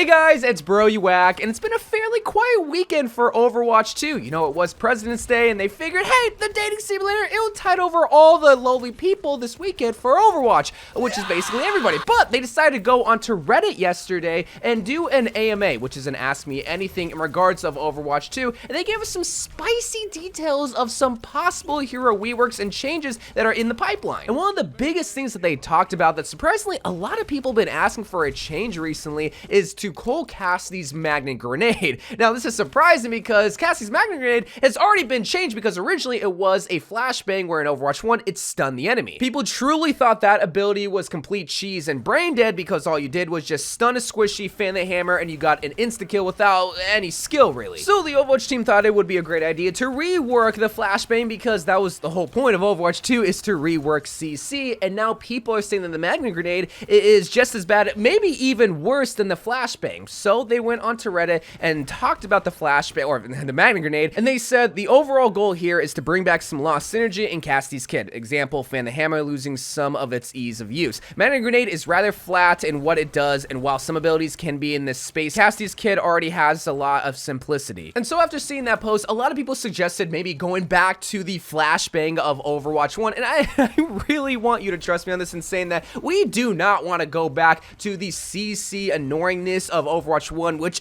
Hey guys, it's Bro You Whack, and it's been a fairly quiet weekend for Overwatch 2. You know, it was President's Day, and they figured, hey, the dating simulator, it'll tide over all the lowly people this weekend for Overwatch, which is basically everybody. But they decided to go onto Reddit yesterday and do an AMA, which is an Ask Me Anything in regards of Overwatch 2, and they gave us some spicy details of some possible hero reworks and changes that are in the pipeline. And one of the biggest things that they talked about that surprisingly a lot of people have been asking for a change recently is to Cole Cassidy's Magnet Grenade. Now this is surprising because Cassidy's Magnet Grenade has already been changed because originally it was a flashbang where in Overwatch 1 it stunned the enemy. People truly thought that ability was complete cheese and brain dead because all you did was just stun a squishy, fan the hammer, and you got an insta-kill without any skill really. So the Overwatch team thought it would be a great idea to rework the flashbang because that was the whole point of Overwatch 2 is to rework CC, and now people are saying that the Magnet Grenade is just as bad, maybe even worse than the flashbang. So they went onto Reddit and talked about the flashbang or the Magnet Grenade, and they said the overall goal here is to bring back some lost synergy in Cassidy's kit. Example, fan the hammer losing some of its ease of use. Magnet Grenade is rather flat in what it does, and while some abilities can be in this space, Cassidy's kit already has a lot of simplicity. And so after seeing that post, a lot of people suggested maybe going back to the flashbang of Overwatch 1, and I really want you to trust me on this in saying that we do not want to go back to the CC annoyingness of Overwatch 1, which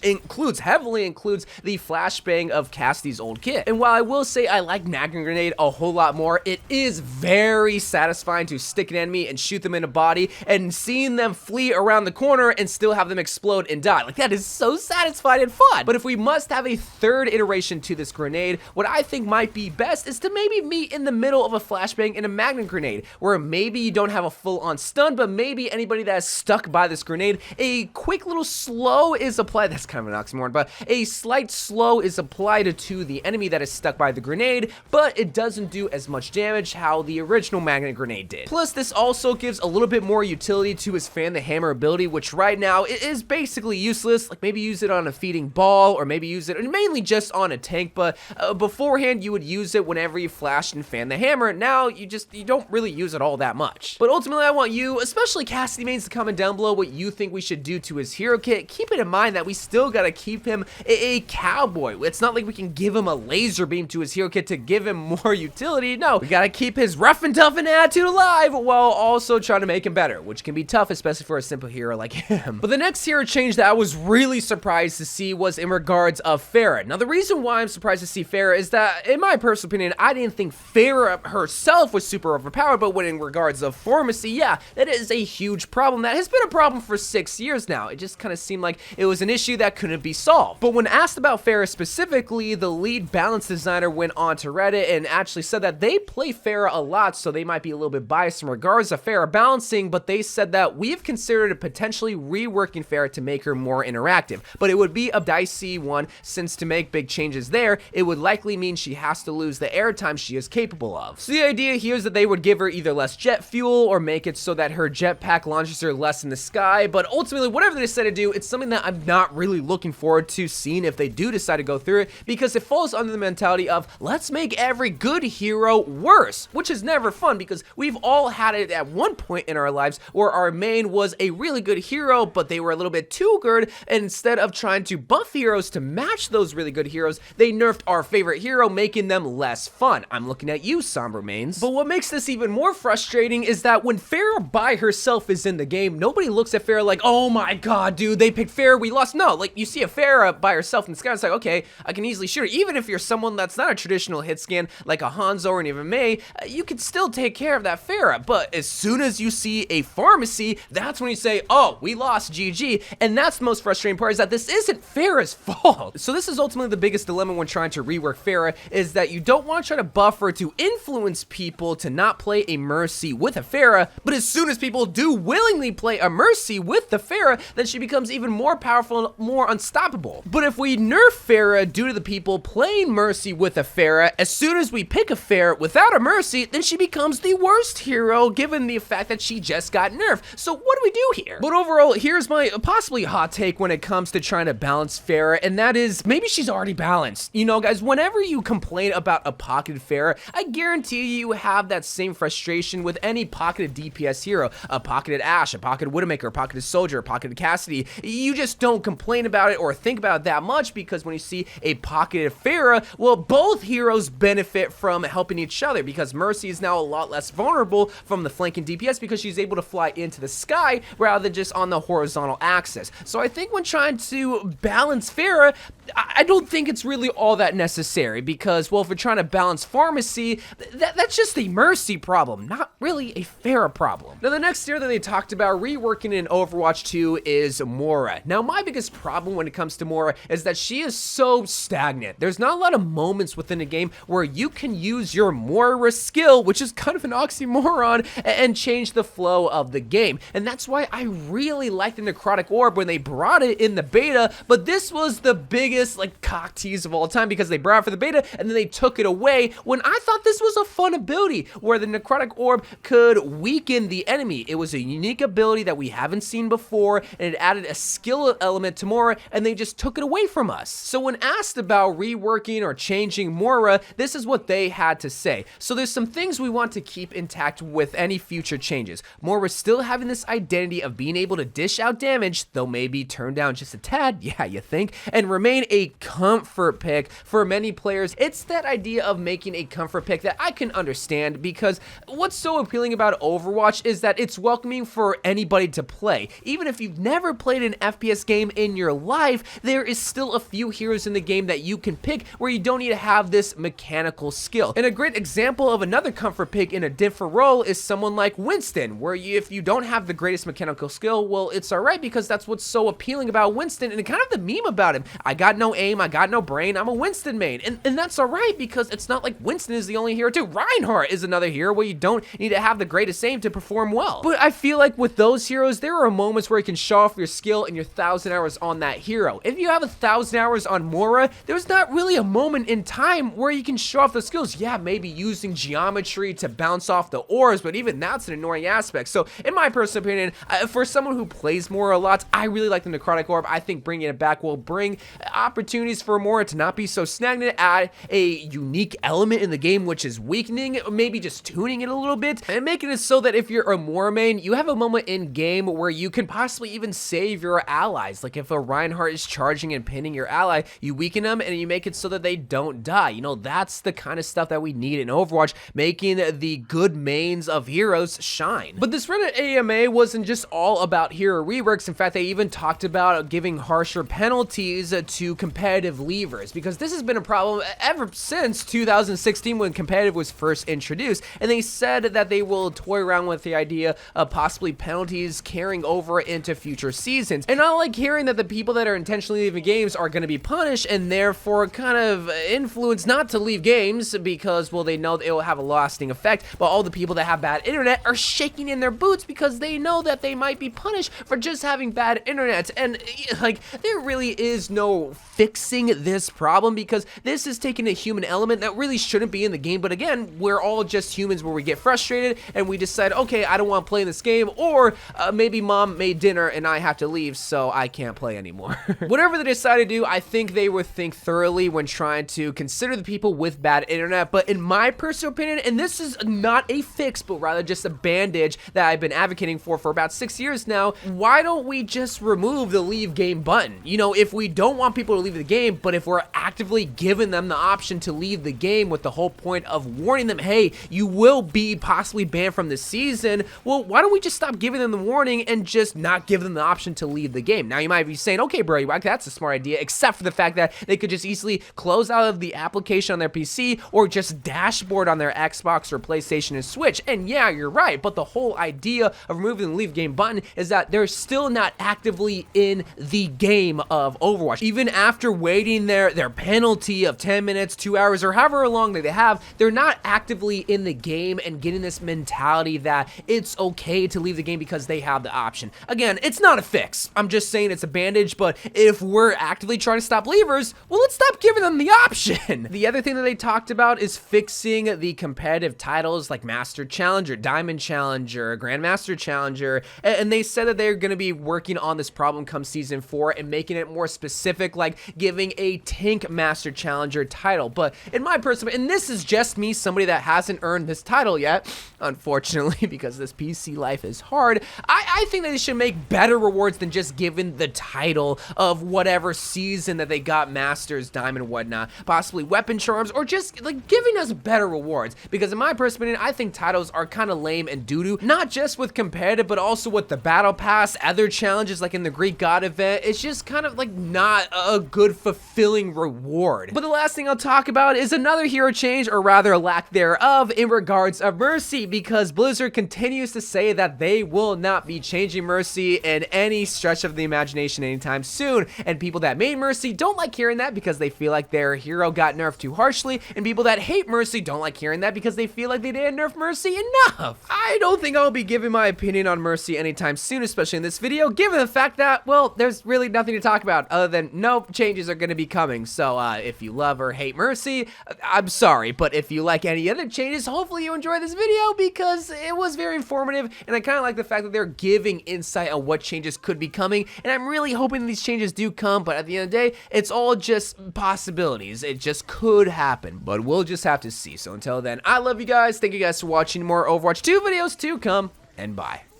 heavily includes the flashbang of Cassidy's old kit. And while I will say I like Magnet Grenade a whole lot more, it is very satisfying to stick an enemy and shoot them in the body and seeing them flee around the corner and still have them explode and die. Like, that is so satisfying and fun. But if we must have a third iteration to this grenade, what I think might be best is to maybe meet in the middle of a flashbang and a Magnet Grenade, where maybe you don't have a full-on stun, but maybe anybody that is stuck by this grenade, a quick little slow is applied. That's kind of an oxymoron, but a slight slow is applied to the enemy that is stuck by the grenade, but it doesn't do as much damage how the original Magnet Grenade did. Plus, this also gives a little bit more utility to his fan the hammer ability, which right now it is basically useless. Like, maybe use it on a feeding ball, or maybe use it mainly just on a tank, but beforehand you would use it whenever you flashed and fan the hammer. Now you don't really use it all that much. But ultimately I want you, especially Cassidy mains, to comment down below what you think we should do to his hero kit. Keep it in mind that we still gotta keep him a cowboy. It's not like we can give him a laser beam to his hero kit to give him more utility. No, we gotta keep his rough and tough and attitude alive while also trying to make him better, which can be tough, especially for a simple hero like him. But the next hero change that I was really surprised to see was in regards of Pharah. Now the reason why I'm surprised to see Pharah is that, in my personal opinion, I didn't think Pharah herself was super overpowered, but when in regards of pharmacy, yeah, that is a huge problem that has been a problem for 6 years now. It just kind of seemed like it was an issue that couldn't be solved. But when asked about Pharah specifically, the lead balance designer went on to Reddit and actually said that they play Pharah a lot, so they might be a little bit biased in regards to Pharah balancing, but they said that we've considered potentially reworking Pharah to make her more interactive, but it would be a dicey one since to make big changes there, it would likely mean she has to lose the airtime she is capable of. So the idea here is that they would give her either less jet fuel or make it so that her jetpack launches her less in the sky, but ultimately whatever they decide to do, it's something that I'm not really looking forward to seeing if they do decide to go through it, because it falls under the mentality of let's make every good hero worse, which is never fun because we've all had it at one point in our lives where our main was a really good hero, but they were a little bit too good, and instead of trying to buff heroes to match those really good heroes, they nerfed our favorite hero, making them less fun. I'm looking at you, Somber mains. But what makes this even more frustrating is that when Pharah by herself is in the game, nobody looks at Pharah like, oh my god, dude, they picked Pharah, we lost. No, like, you see a Pharah by herself in the sky, it's like, okay, I can easily shoot her. Even if you're someone that's not a traditional hit scan, like a Hanzo or an even Mei, you can still take care of that Pharah. But as soon as you see a pharmacy, that's when you say, oh, we lost, GG. And that's the most frustrating part, is that this isn't Pharah's fault. So this is ultimately the biggest dilemma when trying to rework Pharah, is that you don't want to try to buff her to influence people to not play a Mercy with a Pharah, but as soon as people do willingly play a Mercy with the Pharah, then she becomes even more powerful and more unstoppable. But if we nerf Pharah due to the people playing Mercy with a Pharah, as soon as we pick a Pharah without a Mercy, then she becomes the worst hero given the fact that she just got nerfed. So what do we do here? But overall, here's my possibly hot take when it comes to trying to balance Pharah, and that is maybe she's already balanced. You know, guys, whenever you complain about a pocketed Pharah, I guarantee you have that same frustration with any pocketed DPS hero, a pocketed Ashe, a pocketed Widowmaker, a pocketed Soldier, a pocketed Cassidy. you just don't complain about it or think about it that much, because when you see a pocketed Pharah, well, both heroes benefit from helping each other, because Mercy is now a lot less vulnerable from the flanking DPS because she's able to fly into the sky rather than just on the horizontal axis. So I think when trying to balance Pharah, I don't think it's really all that necessary, because, well, if we're trying to balance pharmacy, that's just a Mercy problem, not really a Pharah problem. Now, the next hero that they talked about reworking in Overwatch 2 is Moira. Now, my biggest problem when it comes to Moira is that she is so stagnant. There's not a lot of moments within a game where you can use your Moira skill, which is kind of an oxymoron, and change the flow of the game. And that's why I really liked the Necrotic Orb when they brought it in the beta, but this was the biggest like cock tease of all time, because they brought it for the beta and then they took it away when I thought this was a fun ability where the Necrotic Orb could weaken the enemy. It was a unique ability that we haven't seen before, and it added a skill element to Moira, and they just took it away from us. So when asked about reworking or changing Moira, this is what they had to say. So there's some things we want to keep intact with any future changes. Moira still having this identity of being able to dish out damage, though maybe turn down just a tad, yeah, you think, and remain a comfort pick for many players. It's that idea of making a comfort pick that I can understand, because what's so appealing about Overwatch is that it's welcoming for anybody to play. Even if you've never played an FPS game in your life, there is still a few heroes in the game that you can pick where you don't need to have this mechanical skill. And a great example of another comfort pick in a different role is someone like Winston, where if you don't have the greatest mechanical skill, well, it's alright, because that's what's so appealing about Winston, and kind of the meme about him. I got no aim, I got no brain, I'm a Winston main. And that's alright, because it's not like Winston is the only hero too. Reinhardt is another hero where you don't need to have the greatest aim to perform well. But I feel like with those heroes, there are moments where you can show off your skill and your 1,000 hours on that hero. If you have 1,000 hours on Moira, there's not really a moment in time where you can show off the skills. Yeah, maybe using geometry to bounce off the orbs, but even that's an annoying aspect. So in my personal opinion, for someone who plays Moira a lot, I really like the Necrotic Orb. I think bringing it back will bring opportunities for Moira to not be so stagnant, add a unique element in the game, which is weakening, maybe just tuning it a little bit, and making it so that if you're a Moira main, you have a moment in game where you can possibly even save your allies. Like if a Reinhardt is charging and pinning your ally, you weaken them and you make it so that they don't die. You know, that's the kind of stuff that we need in Overwatch, making the good mains of heroes shine. But this Reddit AMA wasn't just all about hero reworks. In fact, they even talked about giving harsher penalties to competitive leavers, because this has been a problem ever since 2016 when competitive was first introduced, and they said that they will toy around with the idea of possibly penalties carrying over into future seasons. And I like hearing that the people that are intentionally leaving games are going to be punished, and therefore kind of influenced not to leave games, because, well, they know it will have a lasting effect, but all the people that have bad internet are shaking in their boots because they know that they might be punished for just having bad internet. And like, there really is no fixing this problem, because this is taking a human element that really shouldn't be in the game. But again, we're all just humans where we get frustrated and we decide, okay, I don't want to play in this game, or maybe mom made dinner and I have to leave, so I can't play anymore. Whatever they decide to do, I think they would think thoroughly when trying to consider the people with bad internet. But in my personal opinion, and this is not a fix, but rather just a bandage that I've been advocating for about 6 years now, why don't we just remove the leave game button? You know, if we don't want people to leave the game, but if we're actively giving them the option to leave the game with the whole point of warning them, hey, you will be possibly banned from the season, well, why don't we just stop giving them the warning and just not give them the option to leave the game? Now, you might be saying, okay, bro, that's a smart idea, except for the fact that they could just easily close out of the application on their PC or just dashboard on their Xbox or PlayStation and Switch. And yeah, you're right, but the whole idea of removing the leave game button is that they're still not actively in the game of Overwatch. Even after waiting their penalty of 10 minutes, 2 hours, or however long they have, they're not actively in the game and getting this mentality that it's okay to leave the game because they have the option. Again, it's not a fix. I'm just saying it's a bandage, but if we're actively trying to stop leavers, well, let's stop giving them the option. The other thing that they talked about is fixing the competitive titles like Master Challenger, Diamond Challenger, Grandmaster Challenger, and they said that they're going to be working on this problem come season 4 and making it more specific, like giving a Tank Master Challenger title. But in my personal, and this is just me, somebody that hasn't earned this title yet, unfortunately, because this PC life is hard, I think that they should make better rewards than just just given the title of whatever season that they got Masters, Diamond, whatnot, possibly weapon charms, or just like giving us better rewards. Because in my personal opinion, I think titles are kind of lame and doo-doo, not just with competitive, but also with the battle pass, other challenges like in the Greek God event. It's just kind of like not a good fulfilling reward. But the last thing I'll talk about is another hero change, or rather lack thereof, in regards of Mercy, because Blizzard continues to say that they will not be changing Mercy in any stretch of the imagination anytime soon, and people that made Mercy don't like hearing that because they feel like their hero got nerfed too harshly, and people that hate Mercy don't like hearing that because they feel like they didn't nerf Mercy enough. I don't think I'll be giving my opinion on Mercy anytime soon, especially in this video, given the fact that, well, there's really nothing to talk about other than no changes are going to be coming. So if you love or hate Mercy, I'm sorry, but if you like any other changes, hopefully you enjoy this video because it was very informative, and I kind of like the fact that they're giving insight on what changes could be coming, and I'm really hoping these changes do come, but at the end of the day, it's all just possibilities. It just could happen, but we'll just have to see. So until then, I love you guys. Thank you guys for watching. More Overwatch 2 videos to come, and bye.